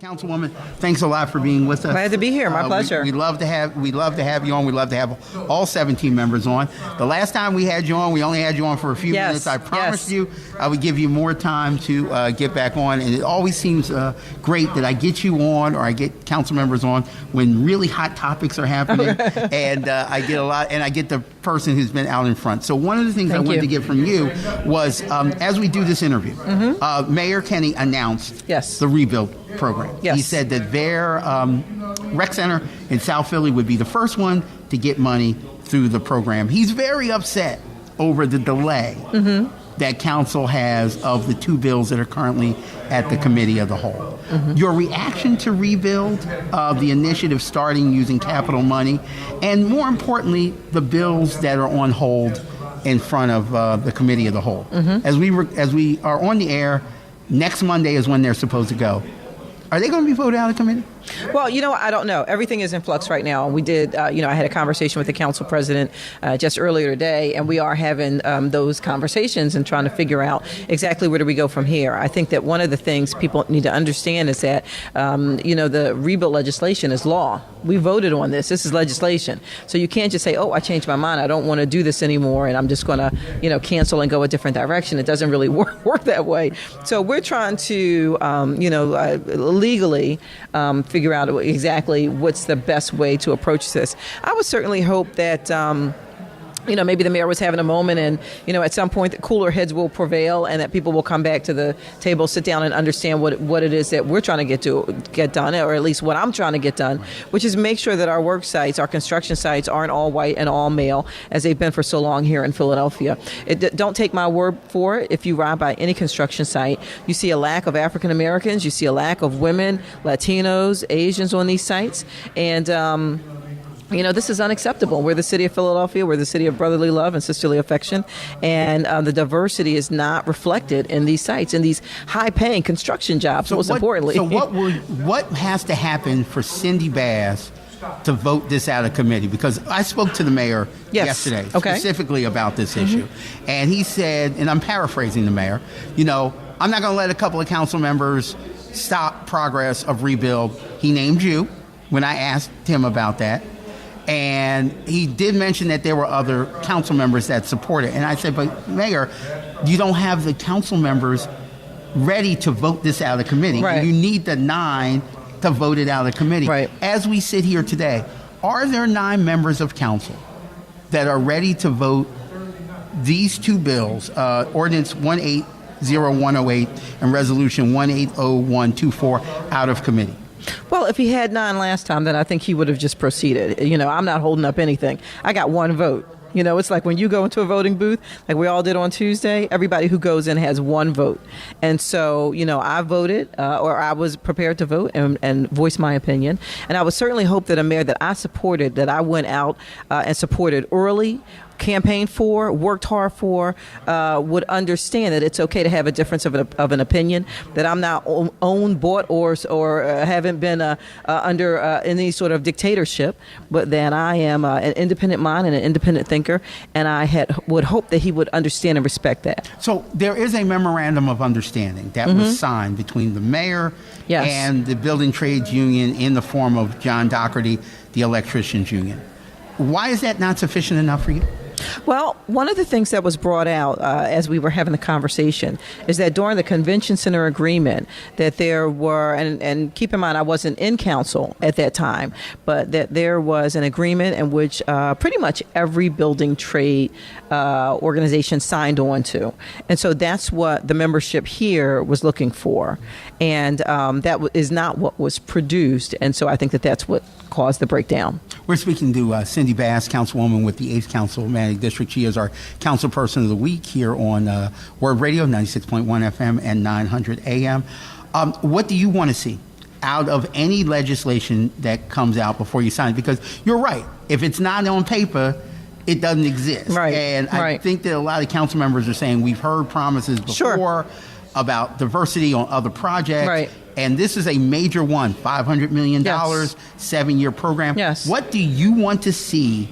Councilwoman, thanks a lot for being with us. Glad to be here. My pleasure. We'd love to have you on. We'd love to have all 17 members on. The last time we had you on, we only had you on for a few minutes. I promised you I would give you more time to get back on, and it always seems great that I get you on or I get council members on when really hot topics are happening, and I get a lot, and I get the person who's been out in front. So one of the things I wanted to get from you was, as we do this interview, Mayor Kenny announced the rebuild program. He said that their rec center in South Philly would be the first one to get money through the program. He's very upset over the delay that council has of the two bills that are currently at the committee of the whole. Your reaction to rebuild, the initiative starting using capital money, and more importantly, the bills that are on hold in front of the committee of the whole. As we are on the air, next Monday is when they're supposed to go. Are they going to be voted out of committee? Well, I don't know. Everything is in flux right now. We did, I had a conversation with the council president just earlier today, and we are having those conversations and trying to figure out exactly where do we go from here. I think that one of the things people need to understand is that, the rebuild legislation is law. We voted on this. This is legislation. So you can't just say, oh, I changed my mind. I don't want to do this anymore, and I'm just going to, cancel and go a different direction. It doesn't really work that way. So we're trying to, legally figure out exactly what's the best way to approach this. I would certainly hope that maybe the mayor was having a moment and, at some point the cooler heads will prevail and that people will come back to the table, sit down and understand what it is that we're trying to get done, or at least what I'm trying to get done, which is make sure that our work sites, our construction sites aren't all white and all male as they've been for so long here in Philadelphia. Don't take my word for it. If you ride by any construction site, you see a lack of African Americans, you see a lack of women, Latinos, Asians on these sites, and this is unacceptable. We're the city of Philadelphia. We're the city of brotherly love and sisterly affection. And the diversity is not reflected in these sites, in these high-paying construction jobs, most importantly. So what has to happen for Cindy Bass to vote this out of committee? Because I spoke to the mayor yesterday specifically about this issue. And he said, and I'm paraphrasing the mayor, I'm not going to let a couple of council members stop progress of rebuild. He named you when I asked him about that. And he did mention that there were other council members that support it. And I said, but Mayor, you don't have the council members ready to vote this out of committee. Right. You need the 9 to vote it out of committee. Right. As we sit here today, are there 9 members of council that are ready to vote these two bills, Ordinance 180108 and Resolution 180124, out of committee? Well, if he had 9 last time, then I think he would have just proceeded. I'm not holding up anything. I got 1 vote. It's like when you go into a voting booth, like we all did on Tuesday, everybody who goes in has 1 vote. And so, I voted, or I was prepared to vote and voice my opinion. And I would certainly hope that a mayor that I supported, that I went out and supported early, campaigned for, worked hard for, would understand that it's okay to have a difference of an opinion, that I'm not owned, bought, or haven't been under any sort of dictatorship, but that I am an independent mind and an independent thinker, and I would hope that he would understand and respect that. So there is a memorandum of understanding that was signed between the mayor and the Building Trades Union in the form of John Doherty, the Electricians Union. Why is that not sufficient enough for you? Well, one of the things that was brought out as we were having the conversation is that during the convention center agreement that there were, and keep in mind I wasn't in council at that time, but that there was an agreement in which pretty much every building trade organization signed on to. And so that's what the membership here was looking for. And that is not what was produced. And so I think that that's what caused the breakdown. We're speaking to Cindy Bass, Councilwoman with the 8th Councilmanic District. She is our Council Person of the Week here on WURD Radio, 96.1 FM and 900 AM. What do you want to see out of any legislation that comes out before you sign it? Because you're right. If it's not on paper, it doesn't exist. Right. And I think that a lot of council members are saying we've heard promises before about diversity on other projects. Right. And this is a major one, $500 million, 7-year program. Yes. What do you want to see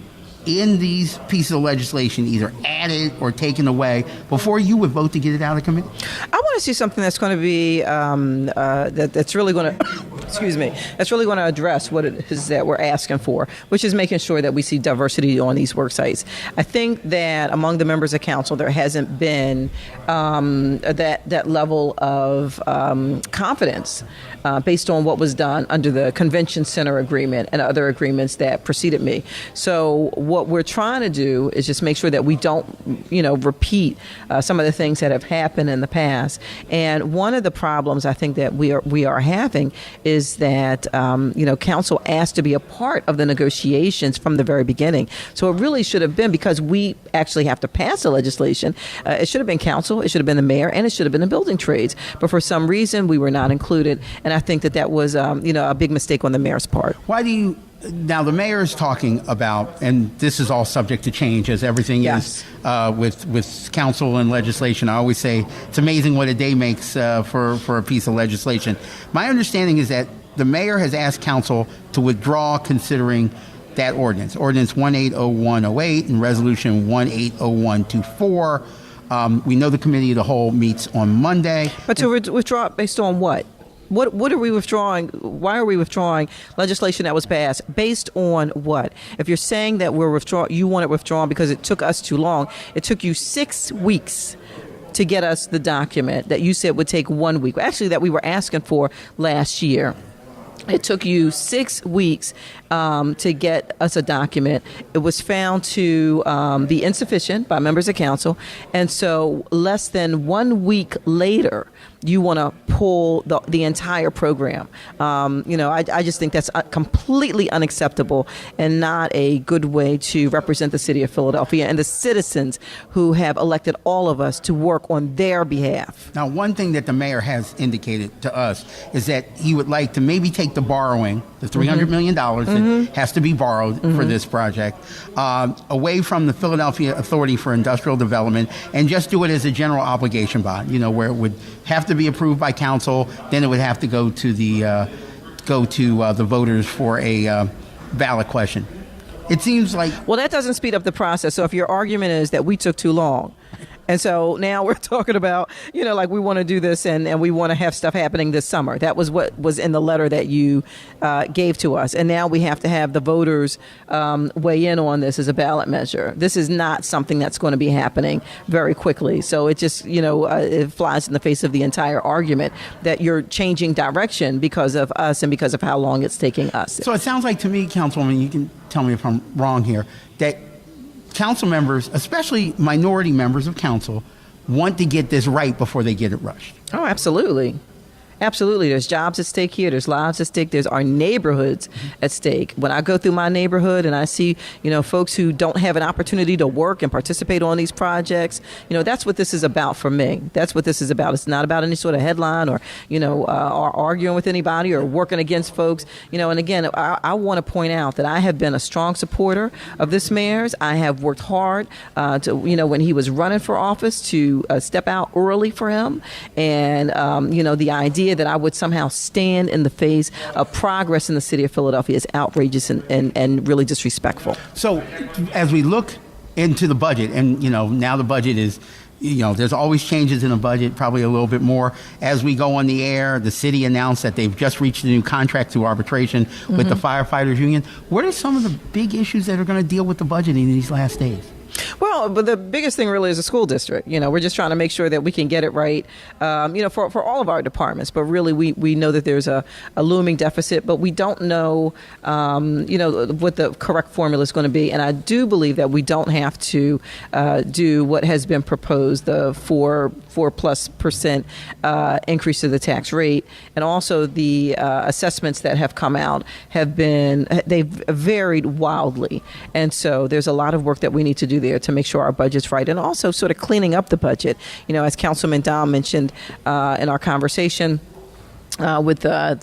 in these pieces of legislation either added or taken away before you would vote to get it out of committee? I want to see something that's going to be, that's really going to excuse me, that's really going to address what it is that we're asking for, which is making sure that we see diversity on these work sites. I think that among the members of council, there hasn't been that level of confidence based on what was done under the Convention Center agreement and other agreements that preceded me. So what we're trying to do is just make sure that we don't, repeat some of the things that have happened in the past. And one of the problems I think that we are having is that, council asked to be a part of the negotiations from the very beginning. So it really should have been, because we actually have to pass the legislation, it should have been council, it should have been the mayor, and it should have been the building trades. But for some reason, we were not included. And I think that was, a big mistake on the mayor's part. Why do you... Now, the mayor is talking about, and this is all subject to change, as everything is with council and legislation. I always say it's amazing what a day makes for a piece of legislation. My understanding is that the mayor has asked council to withdraw considering that ordinance 180108 and resolution 180124. We know the committee of the whole meets on Monday. But to withdraw based on what? What are we withdrawing? Why are we withdrawing legislation that was passed? Based on what? If you're saying that you want it withdrawn because it took us too long, it took you 6 weeks to get us the document that you said would take 1 week. Actually, that we were asking for last year. It took you 6 weeks to get us a document. It was found to be insufficient by members of council. And so less than 1 week later, you want to pull the entire program. I just think that's completely unacceptable and not a good way to represent the city of Philadelphia and the citizens who have elected all of us to work on their behalf. Now, one thing that the mayor has indicated to us is that he would like to maybe take the borrowing, the $300 million that has to be borrowed for this project, away from the Philadelphia Authority for Industrial Development and just do it as a general obligation bond, where it would have to be approved by council, then it would have to go to the voters for a ballot question. It seems like... Well, that doesn't speed up the process. So if your argument is that we took too long, and so now we're talking about, like we want to do this and we want to have stuff happening this summer. That was what was in the letter that you gave to us. And now we have to have the voters weigh in on this as a ballot measure. This is not something that's going to be happening very quickly. So it just, it flies in the face of the entire argument that you're changing direction because of us and because of how long it's taking us. So it sounds like to me, Councilwoman, you can tell me if I'm wrong here, that council members, especially minority members of council, want to get this right before they get it rushed. Oh, absolutely. Absolutely. There's jobs at stake here. There's lives at stake. There's our neighborhoods at stake. When I go through my neighborhood and I see, folks who don't have an opportunity to work and participate on these projects, that's what this is about for me. That's what this is about. It's not about any sort of headline or, or arguing with anybody or working against folks. And again, I want to point out that I have been a strong supporter of this mayor's. I have worked hard to, when he was running for office to step out early for him. And, the idea that I would somehow stand in the face of progress in the city of Philadelphia is outrageous and really disrespectful. So as we look into the budget, and now the budget is, there's always changes in the budget, probably a little bit more. As we go on the air, the city announced that they've just reached a new contract through arbitration with the firefighters union. What are some of the big issues that are going to deal with the budget in these last days? Well, but the biggest thing really is the school district. We're just trying to make sure that we can get it right, for all of our departments. But really, we know that there's a looming deficit, but we don't know, what the correct formula is going to be. And I do believe that we don't have to do what has been proposed, the 4+% increase to the tax rate. And also the assessments that have come out they've varied wildly. And so there's a lot of work that we need to do there to make sure our budget's right, and also sort of cleaning up the budget. As Councilman Dom mentioned in our conversation with I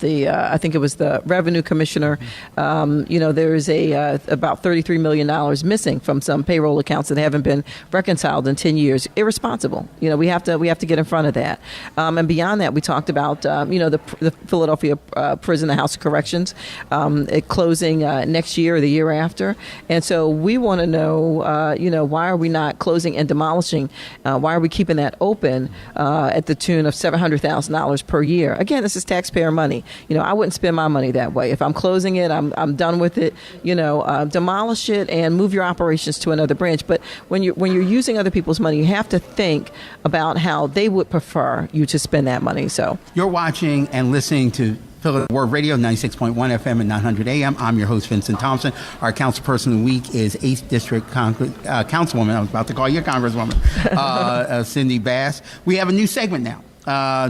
think it was the revenue commissioner, there is about $33 million missing from some payroll accounts that haven't been reconciled in 10 years. Irresponsible. We have to get in front of that. And beyond that, we talked about, the Philadelphia prison, the House of Corrections, it closing next year or the year after. And so we want to know, why are we not closing and demolishing? Why are we keeping that open at the tune of $700,000 per year? Again, this this is taxpayer money. I wouldn't spend my money that way. If I'm closing it, I'm done with it. Demolish it and move your operations to another branch. But when you're using other people's money, you have to think about how they would prefer you to spend that money. So you're watching and listening to WURD Radio, 96.1 FM and 900 AM. I'm your host, Vincent Thompson. Our councilperson of the week is 8th District Councilwoman, I was about to call you Congresswoman, Cindy Bass. We have a new segment now,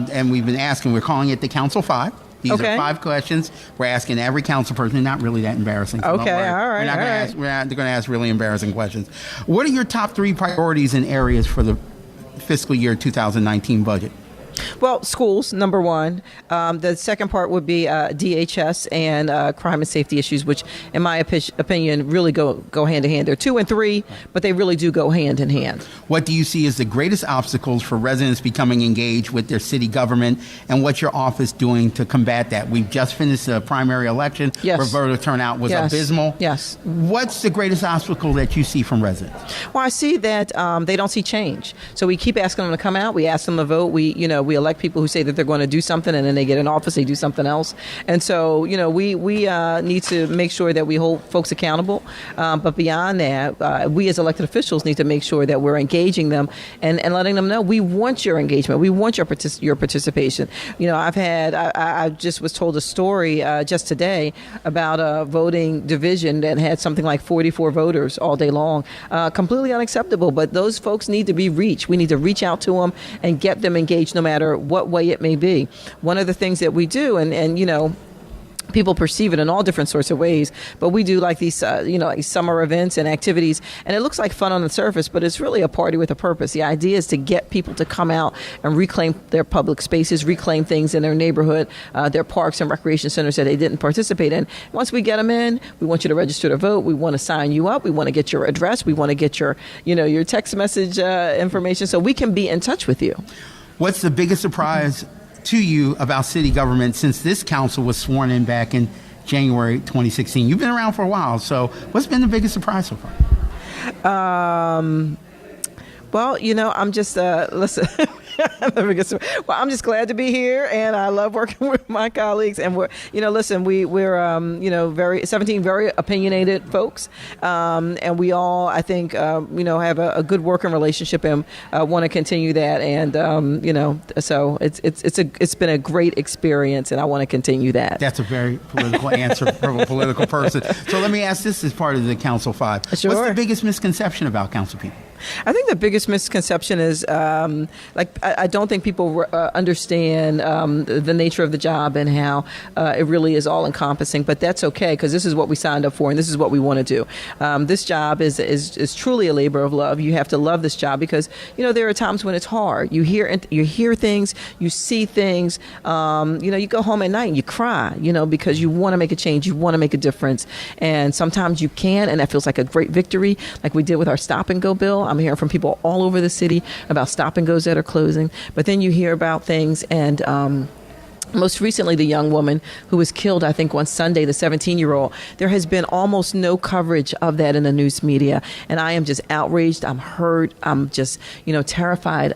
and we've been asking, we're calling it the Council 5. These are 5 questions we're asking every councilperson. They're not really that embarrassing. So okay, all right. We're not going to ask really embarrassing questions. What are your top 3 priorities and areas for the fiscal year 2019 budget? Well, schools, number one. The second part would be DHS and crime and safety issues, which, in my opinion, really go hand in hand. They're 2 and 3, but they really do go hand in hand. What do you see as the greatest obstacles for residents becoming engaged with their city government, and what's your office doing to combat that? We've just finished a primary election where voter turnout was abysmal. Yes. What's the greatest obstacle that you see from residents? Well, I see that they don't see change. So we keep asking them to come out. We ask them to vote. We elect people who say that they're going to do something, and then they get in office, they do something else. And so, we need to make sure that we hold folks accountable. But beyond that, we as elected officials need to make sure that we're engaging them and letting them know we want your engagement. We want your participation. I just was told a story just today about a voting division that had something like 44 voters all day long. Completely unacceptable. But those folks need to be reached. We need to reach out to them and get them engaged no matter what way it may be. One of the things that we do, and people perceive it in all different sorts of ways, but we do like these, like summer events and activities, and it looks like fun on the surface, but it's really a party with a purpose. The idea is to get people to come out and reclaim their public spaces, reclaim things in their neighborhood, their parks and recreation centers that they didn't participate in. Once we get them in, we want you to register to vote. We want to sign you up. We want to get your address. We want to get your text message information so we can be in touch with you. What's the biggest surprise to you about city government since this council was sworn in back in January 2016? You've been around for a while, so what's been the biggest surprise so far? Well, I'm just listen. I'm just glad to be here, and I love working with my colleagues. And we're 17 very opinionated folks, and we all, I think, have a good working relationship and want to continue that. And so it's been a great experience, and I want to continue that. That's a very political answer from a political person. So let me ask this as part of the Council 5. Sure. What's the biggest misconception about council people? I think the biggest misconception is I don't think people understand the nature of the job and how it really is all encompassing. But that's okay, because this is what we signed up for, and this is what we want to do. This job is truly a labor of love. You have to love this job because there are times when it's hard. You hear things, you see things. You go home at night and you cry. Because you want to make a change, you want to make a difference, and sometimes you can, and that feels like a great victory, like we did with our stop and go bill. I'm hearing from people all over the city about stop and goes that are closing. But then you hear about things, and most recently, the young woman who was killed, I think, on Sunday, the 17-year-old. There has been almost no coverage of that in the news media. And I am just outraged. I'm hurt. I'm just, terrified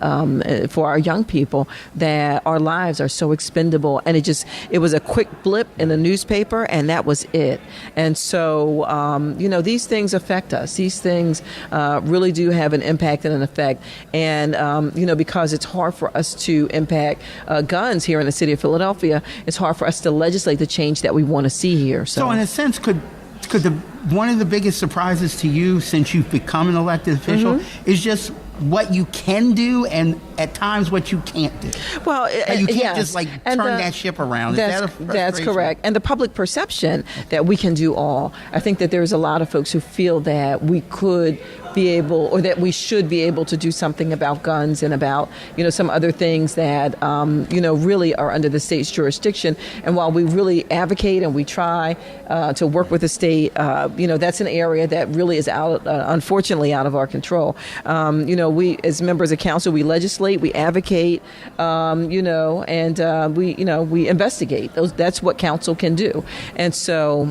for our young people that our lives are so expendable. And it was a quick blip in the newspaper, and that was it. And so, these things affect us. These things really do have an impact and an effect. And, because it's hard for us to impact guns here in the city of Philadelphia, it's hard for us to legislate the change that we want to see here. So in a sense, could one of the biggest surprises to you since you've become an elected official is just what you can do and at times what you can't do? Well, you can't just turn that ship around. That's correct. And the public perception that we can do all. I think that there's a lot of folks who feel that we could be able, or that we should be able to do something about guns and about, some other things that, really are under the state's jurisdiction. And while we really advocate and we try to work with the state, that's an area that really is unfortunately out of our control. We, as members of council, we legislate, we advocate, and we investigate. That's what council can do. And so,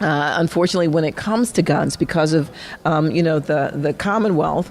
Unfortunately, when it comes to guns, because of the Commonwealth,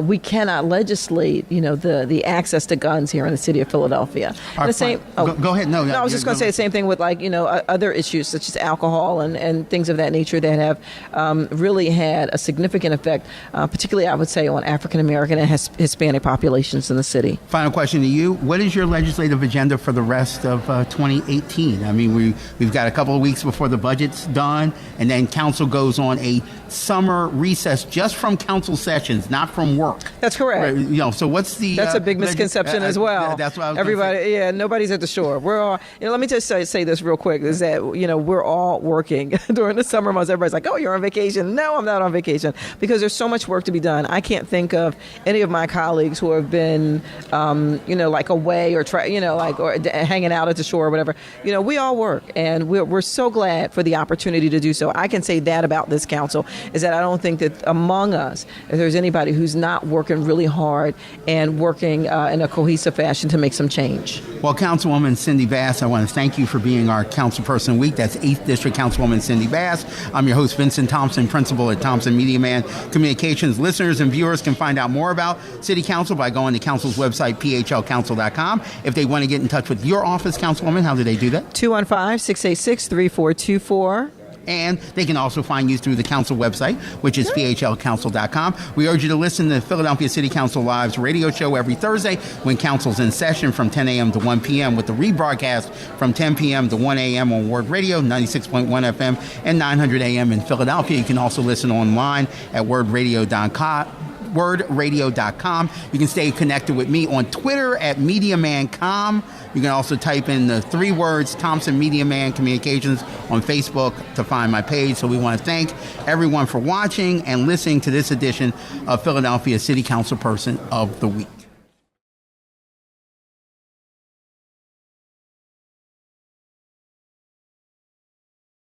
we cannot legislate the access to guns here in the city of Philadelphia. Go ahead. No, I was just going to say the same thing with other issues such as alcohol and things of that nature that have really had a significant effect, particularly I would say on African American and Hispanic populations in the city. Final question to you: what is your legislative agenda for the rest of 2018? I mean, we've got a couple of weeks before the budget's done. And then council goes on a summer recess just from council sessions, not from work. That's correct. So what's the... That's a big misconception as well. That's what I was Everybody, nobody's at the shore. We're all... let me just say this real quick, is that, we're all working during the summer months. Everybody's like, oh, you're on vacation. No, I'm not on vacation, because there's so much work to be done. I can't think of any of my colleagues who have been, away or, or hanging out at the shore or whatever. We all work, and we're so glad for the opportunity to do so. I can say that about this council, is that I don't think that among us, if there's anybody who's not working really hard and working in a cohesive fashion to make some change. Well, Councilwoman Cindy Bass, I want to thank you for being our Councilperson Week. That's 8th District Councilwoman Cindy Bass. I'm your host, Vincent Thompson, Principal at Thompson Media Man Communications. Listeners and viewers can find out more about City Council by going to Council's website, phlcouncil.com. If they want to get in touch with your office, Councilwoman, how do they do that? 215-686-3424. And they can also find you through the council website, which is phlcouncil.com. We urge you to listen to the Philadelphia City Council Live's radio show every Thursday when council's in session from 10 a.m. to 1 p.m. with the rebroadcast from 10 p.m. to 1 a.m. on WURD Radio, 96.1 FM and 900 a.m. in Philadelphia. You can also listen online at wordradio.com. WURDradio.com. You can stay connected with me on Twitter at MediaManCom. You can also type in the 3 words Thompson Media Man Communications on Facebook to find my page. So we want to thank everyone for watching and listening to this edition of Philadelphia City Council Person of the Week.